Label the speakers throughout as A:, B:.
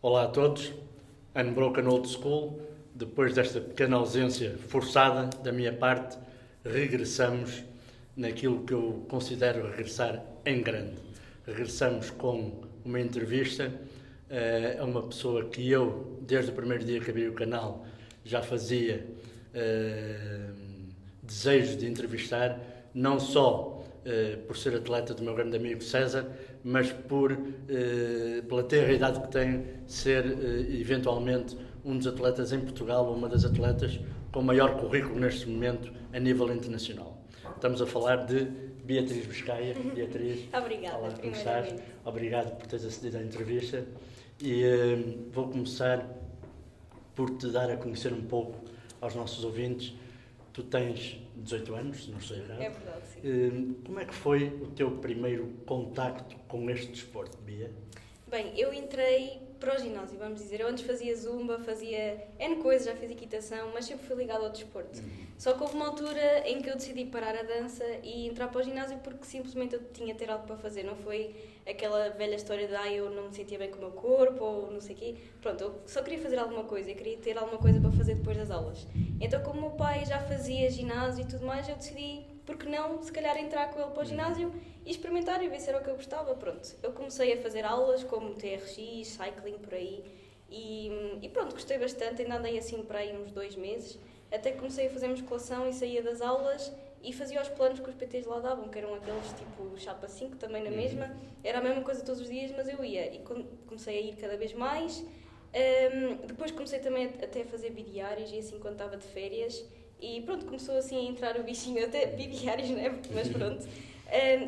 A: Olá a todos, Unbroken Old School. Depois desta pequena ausência forçada da minha parte, regressamos naquilo que eu considero regressar em grande. Regressamos com uma entrevista a uma pessoa que eu, desde o primeiro dia que abri o canal, já fazia desejo de entrevistar, não só por ser atleta do meu grande amigo César, mas pela ter a idade que tenho, ser eventualmente um dos atletas em Portugal, ou uma das atletas com maior currículo neste momento a nível internacional. Estamos a falar de Beatriz Biscaia. Beatriz,
B: obrigada,
A: olá, como estás?
B: primeiramente.
A: Obrigado por teres acedido à entrevista e vou começar por te dar a conhecer um pouco aos nossos ouvintes. Tu tens 18 anos, se não estou errado.
B: É verdade, sim.
A: Como é que foi o teu primeiro contacto com este desporto, Bia?
B: Bem, eu entrei para o ginásio, vamos dizer. Eu antes fazia zumba, fazia N coisas, já fiz equitação, mas sempre fui ligada ao desporto. Só que houve uma altura em que eu decidi parar a dança e entrar para o ginásio porque simplesmente eu tinha de ter algo para fazer. Não foi aquela velha história de eu não me sentia bem com o meu corpo ou não sei o quê. Pronto, eu só queria fazer alguma coisa, eu queria ter alguma coisa para fazer depois das aulas. Então, como o meu pai já fazia ginásio e tudo mais, eu decidi, por que não, se calhar entrar com ele para o ginásio e experimentar e ver se era o que eu gostava. Pronto, eu comecei a fazer aulas como TRX, cycling, por aí, e pronto, gostei bastante. Ainda andei assim para aí uns 2 meses, até que comecei a fazer musculação e saía das aulas e fazia os planos que os PTs lá davam, que eram aqueles tipo chapa 5 também na mesma. Era a mesma coisa todos os dias, mas eu ia e comecei a ir cada vez mais. Depois comecei também até a fazer bidiários e assim quando estava de férias. E pronto, começou assim a entrar o bichinho, até bidiários, né? Mas pronto,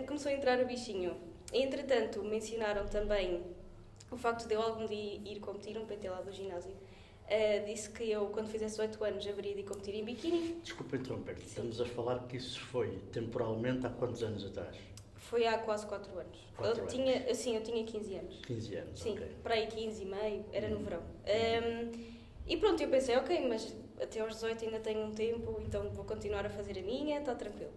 B: começou a entrar o bichinho. Entretanto, mencionaram também o facto de eu algum dia ir competir, um PT lá do ginásio. Disse que eu, quando fizesse 8 anos, haveria de competir em biquíni.
A: Desculpa interromper-te, estamos a falar que isso foi temporalmente há quantos anos atrás?
B: Foi há quase 4 anos.
A: 4
B: eu
A: anos.
B: tinha 15 anos.
A: 15 anos,
B: Sim,
A: ok.
B: para aí 15 e meio, era no verão. E pronto, eu pensei, ok, mas até aos 18 ainda tenho um tempo, então vou continuar a fazer a minha, está tranquilo.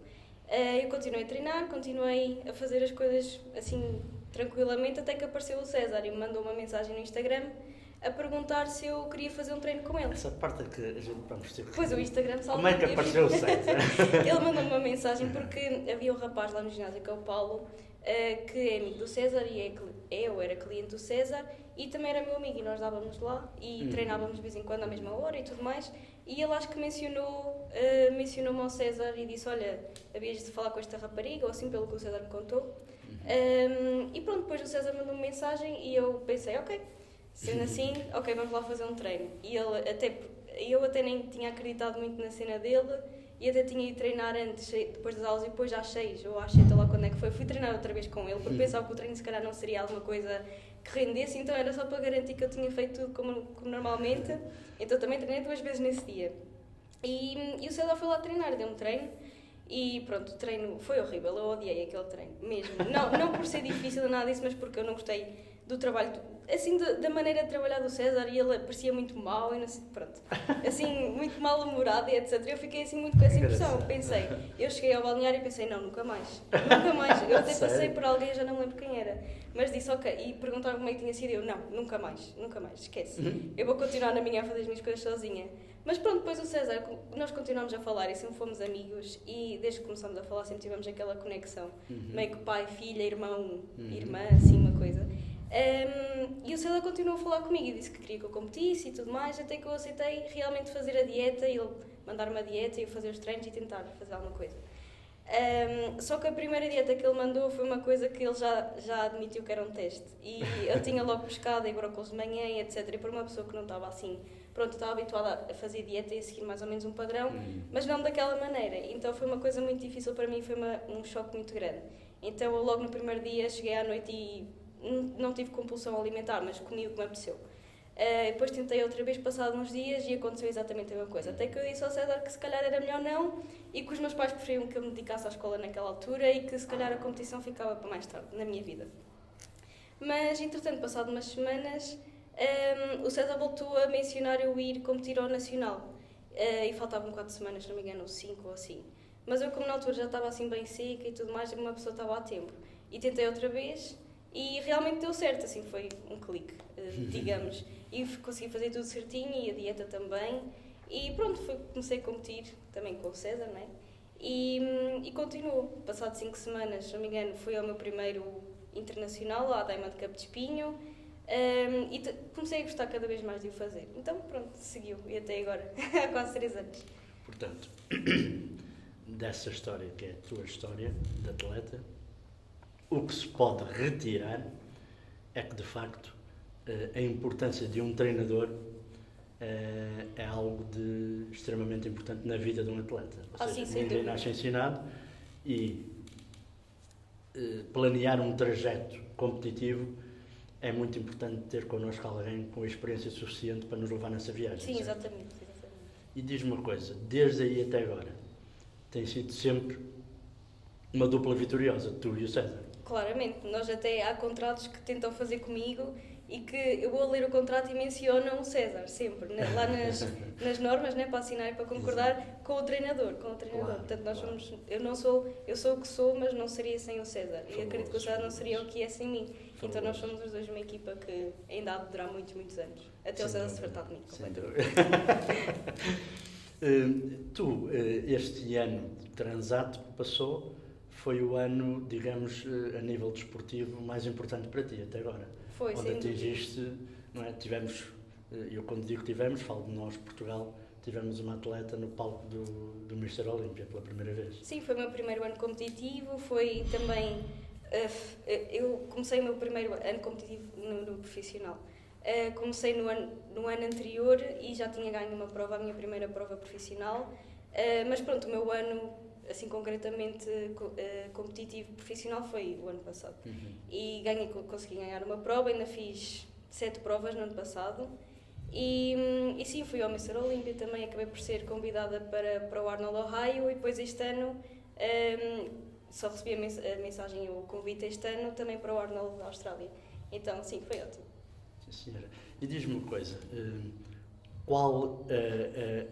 B: Eu continuei a treinar, continuei a fazer as coisas assim tranquilamente, até que apareceu o César e me mandou uma mensagem no Instagram a perguntar se eu queria fazer um treino com ele.
A: Essa parte é que a gente vamos ter que...
B: Pois o Instagram salva.
A: Como é que apareceu o César?
B: Ele mandou-me uma mensagem porque havia um rapaz lá no ginásio, que é o Paulo, que é amigo do César e eu era cliente do César e também era meu amigo e nós dávamos lá e treinávamos de vez em quando à mesma hora e tudo mais. E ele acho que mencionou-me ao César e disse, olha, havias de falar com esta rapariga, ou assim pelo que o César me contou. E pronto, depois o César mandou-me mensagem e eu pensei, ok, sendo assim, ok, vamos lá fazer um treino. E eu até nem tinha acreditado muito na cena dele e até tinha ido treinar antes, depois das aulas, e depois às 6 ou às 7, lá quando é que foi, fui treinar outra vez com ele, porque pensava que o treino se calhar não seria alguma coisa que rendesse, então era só para garantir que eu tinha feito tudo como normalmente. Então também treinei 2 vezes nesse dia. E o César foi lá treinar, deu-me treino. E pronto, o treino foi horrível, eu odiei aquele treino, mesmo. Não por ser difícil ou nada disso, mas porque eu não gostei do trabalho, assim, da maneira de trabalhar do César, e ele parecia muito mau, e não sei, pronto, assim, muito mal-humorado e etc. Eu fiquei assim muito com essa impressão, pensei, eu cheguei ao balneário e pensei, não, nunca mais, eu até passei por alguém, já não me lembro quem era, mas disse, ok, e perguntaram como é que tinha sido, eu, não, nunca mais, esquece, eu vou continuar na minha a fazer as minhas coisas sozinha. Mas pronto, depois o César, nós continuámos a falar e sempre fomos amigos e desde que começamos a falar sempre tivemos aquela conexão, meio que pai, filha, irmão, irmã, assim uma coisa. E o César continuou a falar comigo e disse que queria que eu competisse e tudo mais, até que eu aceitei realmente fazer a dieta e ele mandar-me a dieta e eu fazer os treinos e tentar fazer alguma coisa. Só que a primeira dieta que ele mandou foi uma coisa que ele já admitiu que era um teste e eu tinha logo pescado e brócolis de manhã e etc. E por uma pessoa que não estava assim, pronto, estava habituada a fazer dieta e a seguir mais ou menos um padrão, mas não daquela maneira. Então foi uma coisa muito difícil para mim, foi um choque muito grande. Então eu logo no primeiro dia cheguei à noite e não tive compulsão alimentar, mas comi o que me apeteceu. Depois tentei outra vez, passado uns dias, e aconteceu exatamente a mesma coisa. Até que eu disse ao César que se calhar era melhor não, e que os meus pais preferiam que eu me dedicasse à escola naquela altura, e que se calhar a competição ficava para mais tarde, na minha vida. Mas, entretanto, passado umas semanas, o César voltou a mencionar eu ir competir ao Nacional. E faltavam 4 semanas, se não me engano, 5 ou assim. Mas eu, como na altura já estava assim bem seca e tudo mais, uma pessoa estava a tempo. E tentei outra vez, E realmente deu certo, assim, foi um clique, digamos. E consegui fazer tudo certinho e a dieta também. E pronto, comecei a competir também com o César, não é? E continuo. Passado 5 semanas, se não me engano, fui ao meu primeiro internacional, à Diamond Cup de Espinho. E comecei a gostar cada vez mais de o fazer. Então, pronto, seguiu. E até agora, há quase 3 anos.
A: Portanto, dessa história, que é a tua história de atleta, o que se pode retirar é que, de facto, a importância de um treinador é algo extremamente importante na vida de um atleta. Ou seja,
B: sim,
A: ninguém nasce ensinado e planear um trajeto competitivo é muito importante ter connosco alguém com a experiência suficiente para nos levar nessa viagem.
B: Sim,
A: certo?
B: exatamente.
A: E diz-me uma coisa, desde aí até agora, tem sido sempre uma dupla vitoriosa, tu e o César.
B: Claramente, nós até há contratos que tentam fazer comigo e que eu vou ler o contrato e mencionam o César, sempre, lá nas normas, né, para assinar e para concordar. Exato. Com o treinador. Claro, portanto, nós somos, eu sou o que sou, mas não seria sem o César. E acredito que o César não seria o que é sem mim. Então nós somos os dois uma equipa que ainda há de durar muitos, muitos anos. Até o César se fartar de mim, completamente.
A: Tu, este ano de transato que passou, foi o ano, digamos, a nível desportivo mais importante para ti até agora.
B: Foi,
A: onde atingiste, não é? Tivemos, eu quando digo tivemos, falo de nós, Portugal, tivemos uma atleta no palco do Mr. Olímpia pela primeira vez.
B: Sim, foi o meu primeiro ano competitivo, foi também, eu comecei o meu primeiro ano competitivo no profissional. Comecei no ano anterior e já tinha ganho uma prova, a minha primeira prova profissional, mas pronto, o meu ano assim concretamente competitivo profissional foi o ano passado. E consegui ganhar uma prova, ainda fiz 7 provas no ano passado e sim, fui ao Mr. Olímpia também, acabei por ser convidada para o Arnold Ohio e depois este ano só recebi a mensagem, o convite este ano também para o Arnold da Austrália. Então sim, foi ótimo.
A: Sim, senhora. E diz-me uma coisa, qual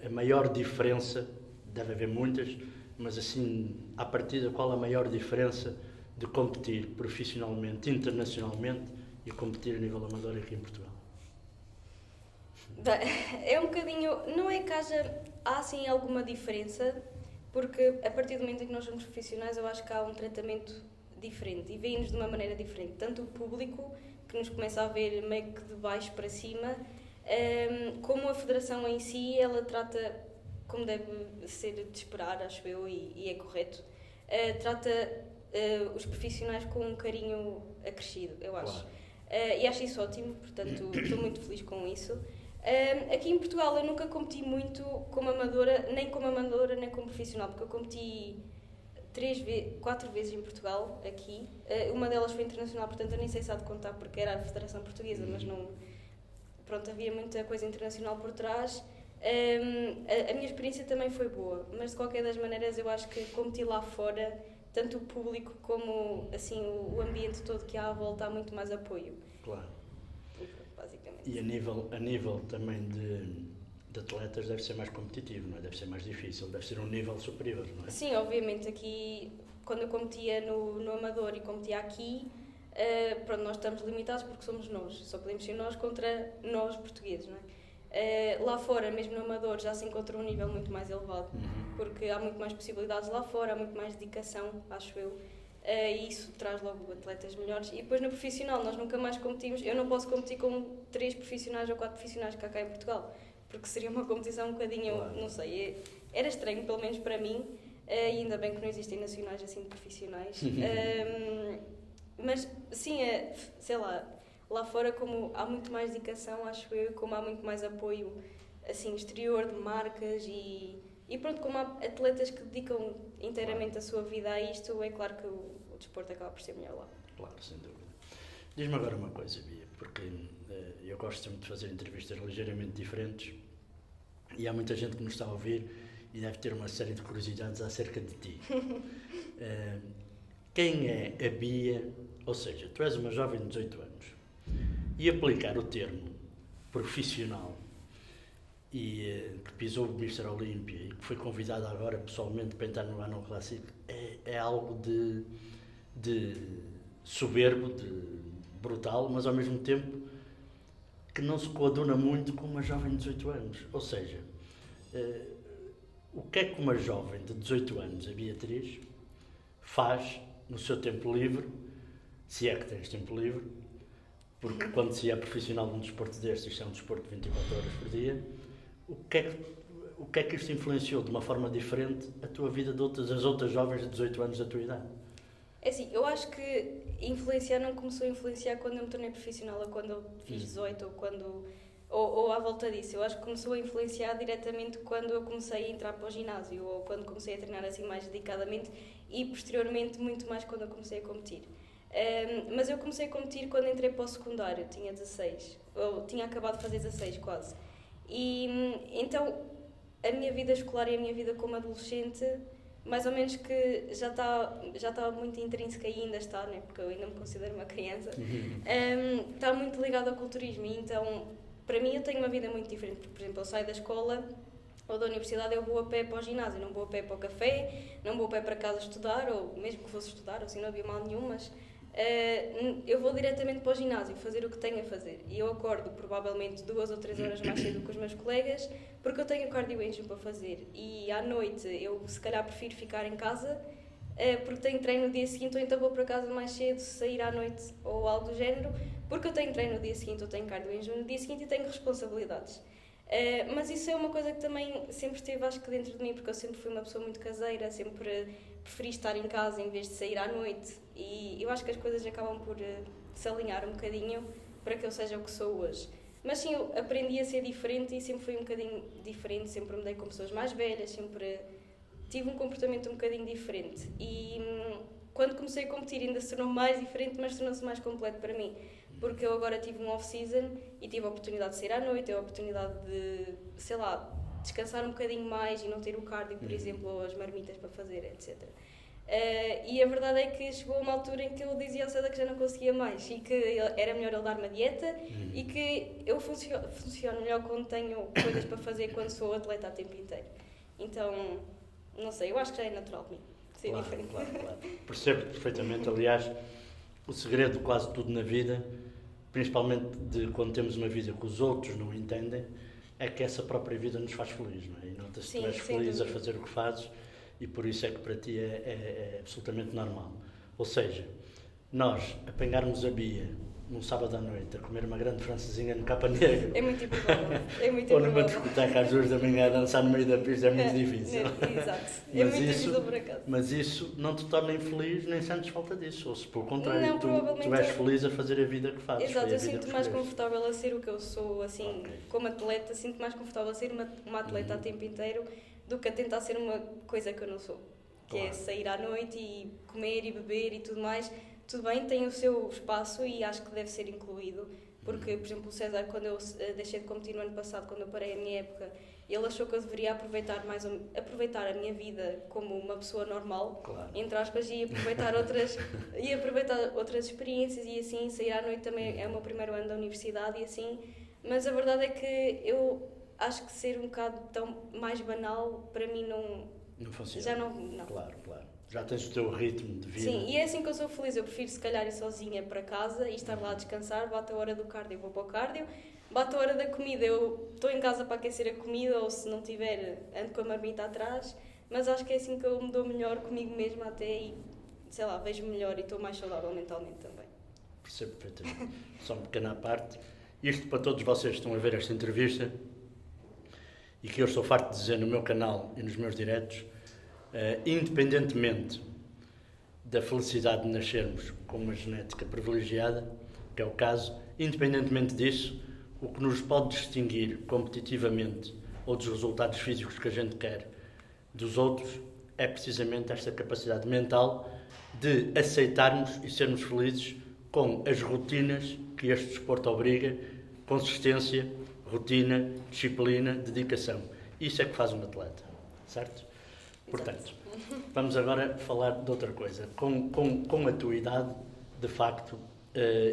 A: a maior diferença, deve haver muitas, mas assim, à partida, qual a maior diferença de competir profissionalmente, internacionalmente e competir a nível amador aqui em Portugal?
B: É um bocadinho, não é que há assim alguma diferença, porque a partir do momento em que nós somos profissionais eu acho que há um tratamento diferente e vem-nos de uma maneira diferente, tanto o público que nos começa a ver meio que de baixo para cima, como a federação em si, ela trata, como deve ser de esperar, acho eu, e é correto, trata os profissionais com um carinho acrescido, eu acho.
A: Claro.
B: E acho isso ótimo, portanto estou muito feliz com isso. Aqui em Portugal eu nunca competi muito como amadora, nem como profissional, porque eu competi 4 vezes em Portugal, aqui. Uma delas foi internacional, portanto eu nem sei se há de contar porque era a Federação Portuguesa, mas não... Pronto, havia muita coisa internacional por trás. A minha experiência também foi boa, mas de qualquer das maneiras eu acho que competi lá fora, tanto o público como assim, o ambiente todo que há à volta, há muito mais apoio.
A: Claro.
B: Basicamente.
A: E a nível também de atletas deve ser mais competitivo, não é? Deve ser mais difícil, deve ser um nível superior, não é?
B: Sim, obviamente aqui, quando eu competia no amador e competia aqui, pronto, nós estamos limitados porque somos nós, só podemos ser nós contra nós portugueses, não é? Lá fora, mesmo no amador, já se encontra um nível muito mais elevado, porque há muito mais possibilidades lá fora, há muito mais dedicação, acho eu, e isso traz logo atletas melhores. E depois no profissional, nós nunca mais competimos, eu não posso competir com 3 profissionais ou 4 profissionais que há cá em Portugal, porque seria uma competição um bocadinho, claro. Não sei, era estranho, pelo menos para mim, e ainda bem que não existem nacionais assim de profissionais. Mas sim, sei lá fora, como há muito mais dedicação, acho eu, como há muito mais apoio assim, exterior de marcas e pronto, como há atletas que dedicam inteiramente a sua vida a isto, é claro que o desporto acaba por ser melhor lá.
A: Claro, sem dúvida. Diz-me agora uma coisa, Bia, porque eu gosto sempre de fazer entrevistas ligeiramente diferentes e há muita gente que nos está a ouvir e deve ter uma série de curiosidades acerca de ti. Quem é a Bia? Ou seja, tu és uma jovem de 18 anos e aplicar o termo profissional e que pisou o Mr. Olímpia e que foi convidada agora pessoalmente para entrar no Arnold Classic é algo de soberbo, brutal, mas ao mesmo tempo que não se coaduna muito com uma jovem de 18 anos. Ou seja, o que é que uma jovem de 18 anos, a Beatriz, faz no seu tempo livre, se é que tens tempo livre, porque quando se é profissional de um desporto destes, isto é um desporto de 24 horas por dia, o que é que isto influenciou de uma forma diferente a tua vida das outras jovens de 18 anos da tua idade?
B: É assim, eu acho que influenciar não começou a influenciar quando eu me tornei profissional ou quando eu fiz 18 ou à volta disso. Eu acho que começou a influenciar diretamente quando eu comecei a entrar para o ginásio ou quando comecei a treinar assim mais dedicadamente e posteriormente muito mais quando eu comecei a competir. Mas eu comecei a competir quando entrei para o secundário, tinha 16, ou tinha acabado de fazer 16 quase. E então a minha vida escolar e a minha vida como adolescente, mais ou menos que já está muito intrínseca e ainda está, né? Porque eu ainda me considero uma criança, está muito ligado ao culturismo. E então, para mim, eu tenho uma vida muito diferente. Porque, por exemplo, eu saio da escola ou da universidade, eu vou a pé para o ginásio, não vou a pé para o café, não vou a pé para casa estudar, ou mesmo que fosse estudar, ou assim, não havia mal nenhum, mas eu vou diretamente para o ginásio fazer o que tenho a fazer. E eu acordo provavelmente 2 ou 3 horas mais cedo que os meus colegas, porque eu tenho cardio engine para fazer. E à noite eu se calhar prefiro ficar em casa, porque tenho treino no dia seguinte, ou então vou para casa mais cedo, sair à noite ou algo do género, porque eu tenho treino no dia seguinte, eu tenho cardio engine no dia seguinte e tenho responsabilidades. Mas isso é uma coisa que também sempre esteve, acho que dentro de mim, porque eu sempre fui uma pessoa muito caseira, sempre preferi estar em casa em vez de sair à noite, e eu acho que as coisas acabam por se alinhar um bocadinho para que eu seja o que sou hoje. Mas sim, eu aprendi a ser diferente e sempre fui um bocadinho diferente, sempre me dei com pessoas mais velhas, sempre tive um comportamento um bocadinho diferente. E quando comecei a competir ainda se tornou mais diferente, mas tornou-se mais completo para mim. Porque eu agora tive um off-season e tive a oportunidade de sair à noite, a oportunidade de, sei lá, descansar um bocadinho mais e não ter o cardio, por exemplo, ou as marmitas para fazer, etc. E a verdade é que chegou uma altura em que eu dizia ao César que já não conseguia mais e que era melhor ele dar uma dieta e que eu funciono melhor quando tenho coisas para fazer quando sou atleta a tempo inteiro. Então, não sei, eu acho que já é natural de mim ser diferente.
A: Claro. Percebo perfeitamente, aliás, o segredo de quase tudo na vida, principalmente de quando temos uma vida que os outros não entendem, é que essa própria vida nos faz feliz, não é? E nota-se que tu és feliz a fazer o que fazes e por isso é que para ti é absolutamente normal. Ou seja, nós apanharmos a Bia num sábado à noite a comer uma grande francesinha no Capa Negra
B: é muito improvável.
A: Ou numa discoteca às 2 da manhã a dançar no meio da pista é muito difícil.
B: Exato. É muito difícil por acaso.
A: Mas isso não te torna infeliz nem sentes falta disso. Ou se pelo contrário,
B: não,
A: tu és feliz a fazer a vida que fazes.
B: Exato, eu sinto mais confortável a ser o que eu sou, assim, como atleta, sinto mais confortável a ser uma atleta a tempo inteiro do que a tentar ser uma coisa que eu não sou. Que é sair à noite e comer e beber e tudo mais. Tudo bem, tem o seu espaço e acho que deve ser incluído, porque, por exemplo, o César, quando eu deixei de competir no ano passado, quando eu parei a minha época, ele achou que eu deveria aproveitar a minha vida como uma pessoa normal, entre aspas, e aproveitar outras experiências e assim, sair à noite também é o meu primeiro ano da universidade e assim, mas a verdade é que eu acho que ser um bocado tão mais banal, para mim não funciona. Já não.
A: Claro. Já tens o teu ritmo de vida.
B: Sim, e é assim que eu sou feliz. Eu prefiro, se calhar, ir sozinha para casa e estar lá a descansar. Bate a hora do cardio, eu vou para o cardio. Bate a hora da comida, eu estou em casa para aquecer a comida, ou se não tiver, ando com a marmita atrás. Mas acho que é assim que eu me dou melhor comigo mesma até e, sei lá, vejo melhor e estou mais saudável mentalmente também.
A: Percebo perfeitamente. Só uma pequena parte. Isto para todos vocês que estão a ver esta entrevista e que eu estou farto de dizer no meu canal e nos meus diretos, independentemente da felicidade de nascermos com uma genética privilegiada, que é o caso, independentemente disso, o que nos pode distinguir competitivamente ou dos resultados físicos que a gente quer dos outros é precisamente esta capacidade mental de aceitarmos e sermos felizes com as rotinas que este desporto obriga, consistência, rotina, disciplina, dedicação. Isso é que faz um atleta, certo? Portanto, vamos agora falar de outra coisa. Com a tua idade, de facto,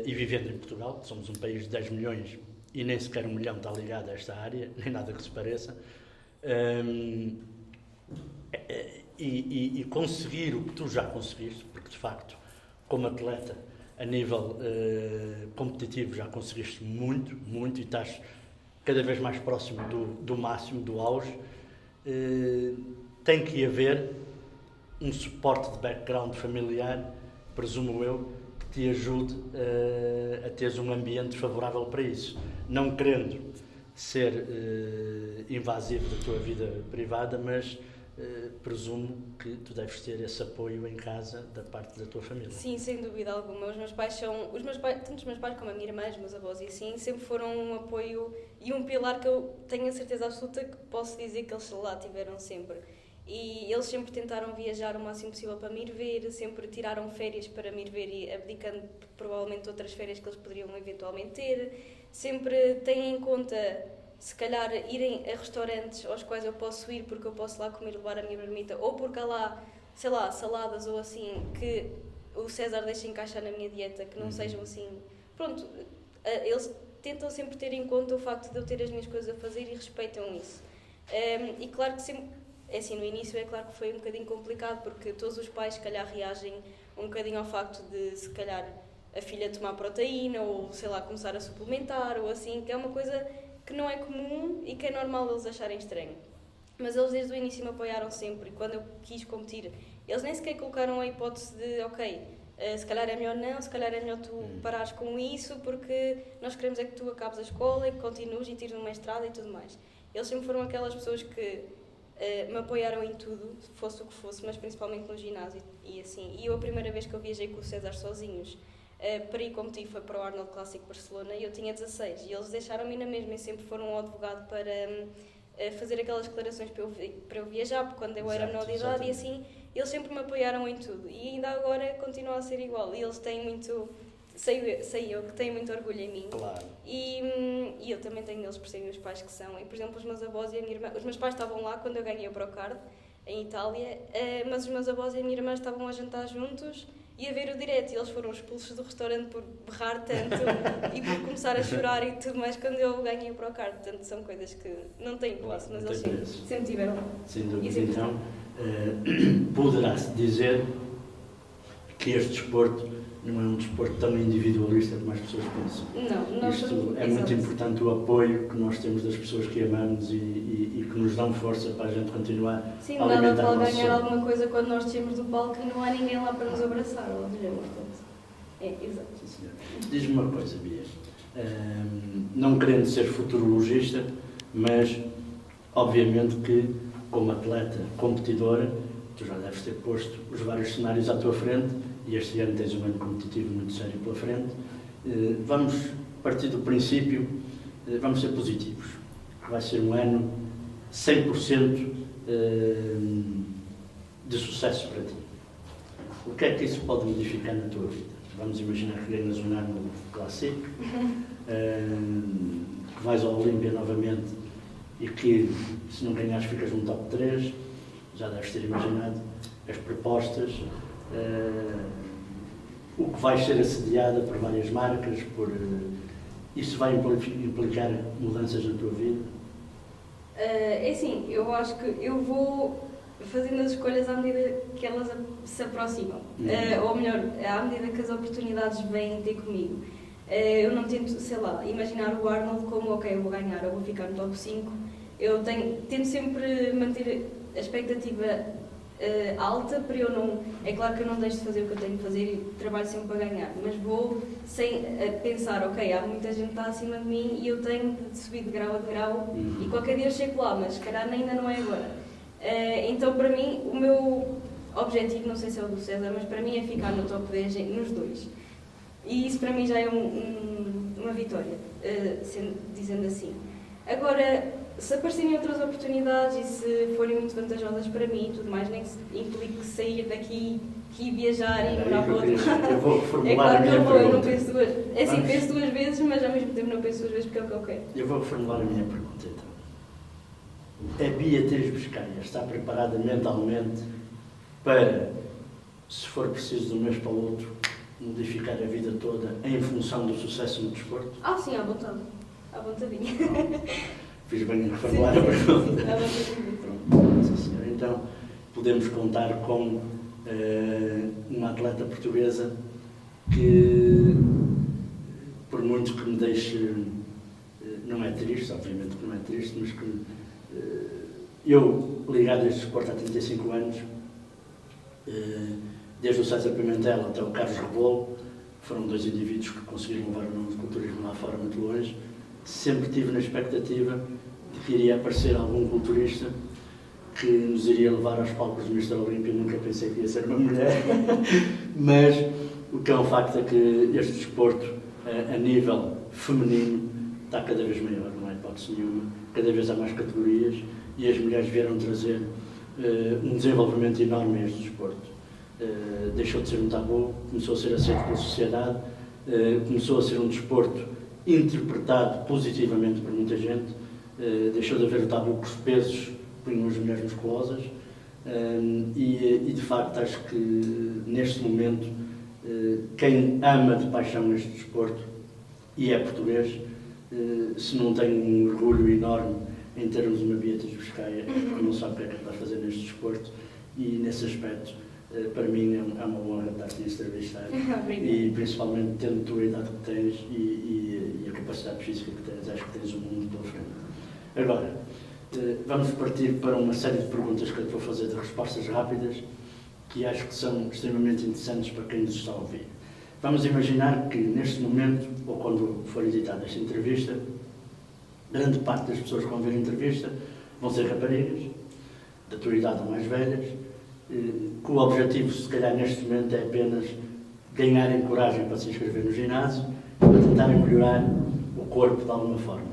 A: e vivendo em Portugal, somos um país de 10 milhões e nem sequer 1 milhão está ligado a esta área, nem nada que se pareça, e conseguir o que tu já conseguiste, porque de facto, como atleta, a nível competitivo já conseguiste muito, muito e estás cada vez mais próximo do máximo, do auge. Tem que haver um suporte de background familiar, presumo eu, que te ajude a teres um ambiente favorável para isso. Não querendo ser invasivo da tua vida privada, mas presumo que tu deves ter esse apoio em casa da parte da tua família.
B: Sim, sem dúvida alguma. Os meus pais são, tanto os meus pais como a minha irmã, os meus avós e assim, sempre foram um apoio e um pilar que eu tenho a certeza absoluta que posso dizer que eles lá tiveram sempre. E eles sempre tentaram viajar o máximo possível para me ir ver, sempre tiraram férias para me ir ver e abdicando provavelmente outras férias que eles poderiam eventualmente ter. Sempre têm em conta, se calhar, irem a restaurantes aos quais eu posso ir porque eu posso lá comer, levar a minha marmita, ou porque há lá, sei lá, saladas ou assim, que o César deixa encaixar na minha dieta, que não sejam assim... Pronto, eles tentam sempre ter em conta o facto de eu ter as minhas coisas a fazer e respeitam isso. E claro que sempre... É assim, no início é claro que foi um bocadinho complicado, porque todos os pais, se calhar, reagem um bocadinho ao facto de, se calhar, a filha tomar proteína ou, sei lá, começar a suplementar ou assim, que é uma coisa que não é comum e que é normal eles acharem estranho. Mas eles desde o início me apoiaram sempre e quando eu quis competir, eles nem sequer colocaram a hipótese de, ok, se calhar é melhor não, se calhar é melhor tu parares com isso porque nós queremos é que tu acabes a escola e que continues e tires no mestrado e tudo mais. Eles sempre foram aquelas pessoas que me apoiaram em tudo, fosse o que fosse, mas principalmente no ginásio e assim. E eu, a primeira vez que eu viajei com o César sozinhos para ir competir foi para o Arnold Classic Barcelona e eu tinha 16 e eles deixaram-me na mesma e sempre foram um advogado para fazer aquelas declarações para eu viajar, porque quando eu era menor de idade e assim, eles sempre me apoiaram em tudo e ainda agora continua a ser igual e eles têm muito... Sei eu que tenho muito orgulho em mim.
A: Claro.
B: E eu também tenho eles por serem meus pais que são. E, por exemplo, os meus avós e a minha irmã... Os meus pais estavam lá quando eu ganhei o Procard, em Itália, mas os meus avós e a minha irmã estavam a jantar juntos e a ver o direto. E eles foram expulsos do restaurante por berrar tanto e por começar a chorar e tudo mais quando eu ganhei o Procard. Portanto, são coisas que não têm preço, mas eles sempre tiveram.
A: Sem dúvida. Então, poderá-se dizer que este desporto não é um desporto tão individualista como as pessoas pensam.
B: Não
A: Isto é muito importante, o apoio que nós temos das pessoas que amamos e que nos dão força para a gente continuar
B: Sim,
A: a alimentar
B: nada vale ganhar
A: sonho.
B: alguma coisa quando nós descemos do palco e não há ninguém lá para nos abraçar, ou seja, portanto. Exato.
A: Sim, senhor. Diz-me uma coisa, Bia. Não querendo ser futurologista, mas obviamente que como atleta competidora, tu já deves ter posto os vários cenários à tua frente e este ano tens um ano competitivo muito sério pela frente. Vamos partir do princípio, vamos ser positivos. Vai ser um ano 100% de sucesso para ti. O que é que isso pode modificar na tua vida? Vamos imaginar que ganhas um ano Classic, que vais ao Olímpia novamente e que, se não ganhares, ficas no top 3. Já deves ter imaginado as propostas, o que vais ser assediada por várias marcas, isso vai implicar mudanças na tua vida?
B: É assim, eu acho que eu vou fazendo as escolhas à medida que elas se aproximam, ou melhor, à medida que as oportunidades vêm ter comigo. Eu não tento, sei lá, imaginar o Arnold como, ok, eu vou ganhar, eu vou ficar no top 5. Eu tento sempre manter a expectativa alta para eu não... É claro que eu não deixo de fazer o que eu tenho de fazer e trabalho sempre para ganhar, mas vou sem pensar, ok, há muita gente que está acima de mim e eu tenho de subir de grau a grau e qualquer dia eu chego lá, mas se calhar ainda não é agora. Então, para mim, o meu objetivo, não sei se é o do César, mas para mim é ficar no top 10 nos dois. E isso para mim já é uma vitória, dizendo assim. Agora, se aparecerem outras oportunidades e se forem muito vantajosas para mim e tudo mais, nem que implique sair daqui e viajar e morar para outro lado.
A: Eu vou reformular
B: É claro
A: a
B: que
A: minha pergunta.
B: eu não penso duas vezes. É assim, penso duas vezes, mas ao mesmo tempo não penso duas vezes porque é o que eu quero.
A: Eu vou reformular a minha pergunta então. A Beatriz Biscaia está preparada mentalmente para, se for preciso de um mês para o outro, modificar a vida toda em função do sucesso no desporto?
B: Sim, à vontade. À vontadinha.
A: Fiz bem em reformular a pergunta.
B: À vontadinha.
A: Sim, senhor. Então, podemos contar com uma atleta portuguesa que, por muito que me deixe, não é triste, obviamente que não é triste, mas que eu, ligado a este desporto há 35 anos, desde o César Pimentel até o Carlos Rebolo, foram dois indivíduos que conseguiram levar o nome de culturismo lá fora muito longe, sempre tive na expectativa de que iria aparecer algum culturista que nos iria levar aos palcos do Mister Olímpia. Nunca pensei que ia ser uma mulher, mas o que é um facto é que este desporto, a nível feminino, está cada vez maior, não há hipótese nenhuma. Cada vez há mais categorias e as mulheres vieram trazer um desenvolvimento enorme a este desporto. Deixou de ser um tabu, começou a ser aceito pela sociedade, começou a ser um desporto interpretado positivamente por muita gente, deixou de haver o tabu que os pesos punham as mulheres musculosas e de facto acho que neste momento quem ama de paixão este desporto e é português, se não tem um orgulho enorme em termos uma Beatriz Biscaia, porque não sabe o que é capaz de fazer neste desporto, e nesse aspecto para mim é uma honra estar-te a entrevistar e principalmente tendo tu a idade que tens e a capacidade física que tens, acho que tens um mundo pela frente. Agora, vamos partir para uma série de perguntas que eu te vou fazer de respostas rápidas, que acho que são extremamente interessantes para quem nos está a ouvir. Vamos imaginar que neste momento, ou quando for editada esta entrevista, grande parte das pessoas que vão ver a entrevista vão ser raparigas, da tua idade ou mais velhas, que o objetivo, se calhar neste momento, é apenas ganharem coragem para se inscrever no ginásio, para tentarem melhorar o corpo de alguma forma.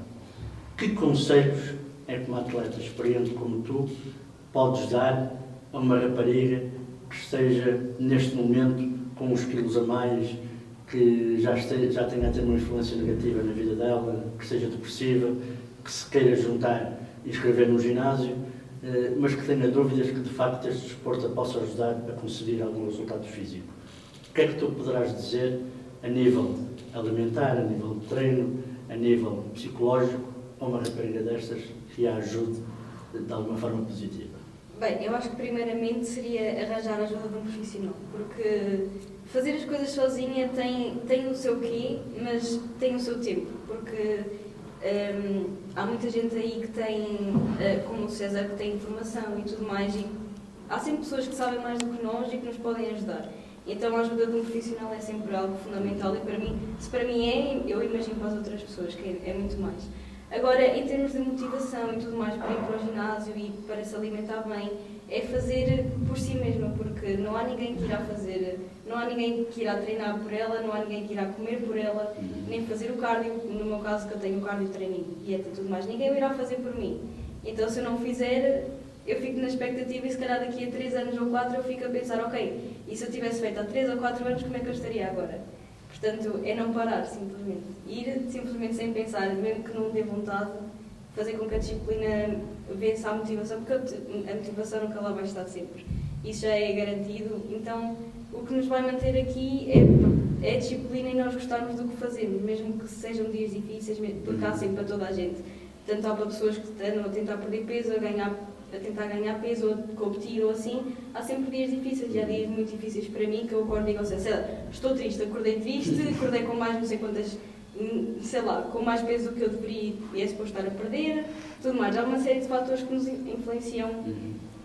A: Que conselhos é que uma atleta experiente como tu podes dar a uma rapariga que esteja neste momento com uns quilos a mais, que já tenha a ter uma influência negativa na vida dela, que seja depressiva, que se queira juntar e inscrever no ginásio, mas que tenha dúvidas que de facto este desporto a possa ajudar a conseguir algum resultado físico? O que é que tu poderás dizer a nível alimentar, a nível de treino, a nível psicológico, a uma rapariga destas que a ajude de alguma forma positiva?
B: Bem, eu acho que primeiramente seria arranjar a ajuda de um profissional, porque fazer as coisas sozinha tem o seu quê, mas tem o seu tempo, porque há muita gente aí que tem, como o César, que tem informação e tudo mais, e há sempre pessoas que sabem mais do que nós e que nos podem ajudar. Então a ajuda de um profissional é sempre algo fundamental e para mim, se para mim é, eu imagino para as outras pessoas que é muito mais. Agora, em termos de motivação e tudo mais para ir para o ginásio e para se alimentar bem, é fazer por si mesma, porque não há ninguém que irá fazer, não há ninguém que irá treinar por ela, não há ninguém que irá comer por ela, nem fazer o cardio, no meu caso que eu tenho o cardio treininho e até tudo mais, ninguém o irá fazer por mim. Então se eu não o fizer, eu fico na expectativa e se calhar daqui a 3 anos ou 4 eu fico a pensar, ok, e se eu tivesse feito há 3 ou 4 anos, como é que eu estaria agora? Portanto, é não parar, simplesmente. Ir simplesmente sem pensar, mesmo que não dê vontade, fazer com que a disciplina vença a motivação, porque a motivação nunca lá vai estar sempre. Isso já é garantido. Então, o que nos vai manter aqui é a disciplina e nós gostarmos do que fazemos, mesmo que sejam dias difíceis, porque há sempre para toda a gente. Tanto há para pessoas que andam a tentar perder peso, a tentar ganhar peso, ou competir, ou assim, há sempre dias difíceis, e há dias muito difíceis para mim, que eu acordo e digo assim, sei lá, estou triste, acordei com mais não sei quantas, sei lá, com mais peso do que eu deveria e é suposto estar a perder, tudo mais. Há uma série de fatores que nos influenciam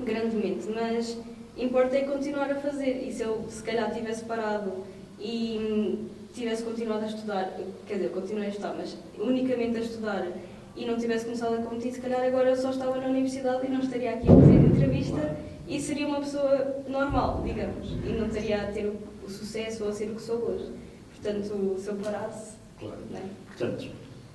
B: grandemente, mas importa é continuar a fazer, e se eu se calhar tivesse parado e tivesse continuado a estudar, quer dizer, eu continuei a estudar, mas unicamente a estudar, e não tivesse começado a competir, se calhar agora eu só estava na universidade e não estaria aqui a fazer entrevista e seria uma pessoa normal, digamos, e não estaria a ter o sucesso ou a ser o que sou hoje. Portanto, se eu parasse...
A: Claro.
B: Né?
A: Portanto,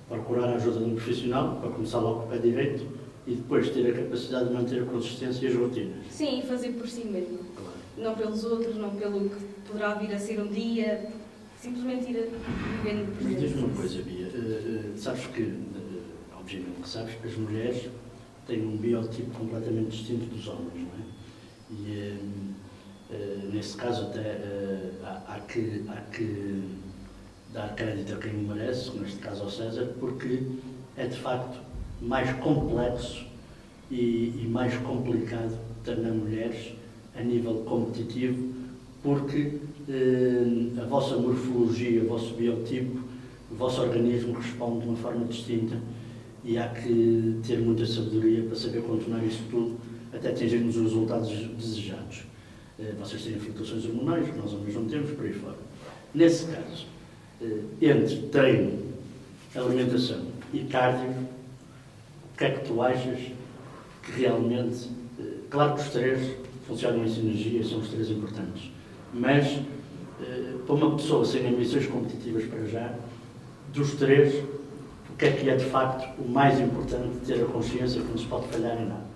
A: procurar a ajuda de um profissional para começar logo com o pé direito e depois ter a capacidade de manter a consistência e as rotinas.
B: Sim, e fazer por si mesmo.
A: Claro.
B: Não pelos outros, não pelo que poderá vir a ser um dia, simplesmente ir vivendo por
A: Mas diz-me uma coisa, Bia, sabes que, obviamente que sabes, as mulheres têm um biotipo completamente distinto dos homens, não é? E nesse caso até há que dar crédito a quem o merece, neste caso ao César, porque é de facto mais complexo e mais complicado treinar mulheres a nível competitivo, porque a vossa morfologia, o vosso biotipo, o vosso organismo responde de uma forma distinta e há que ter muita sabedoria para saber contornar isso tudo até atingirmos os resultados desejados. Vocês têm flutuações hormonais, que nós ao mesmo temos, por aí fora. Nesse caso, entre treino, alimentação e cardio, o que é que tu achas que realmente... Claro que os três funcionam em sinergia, são os três importantes, mas para uma pessoa sem ambições competitivas para já, dos três, o que é de facto o mais importante ter a consciência que não se pode falhar em nada?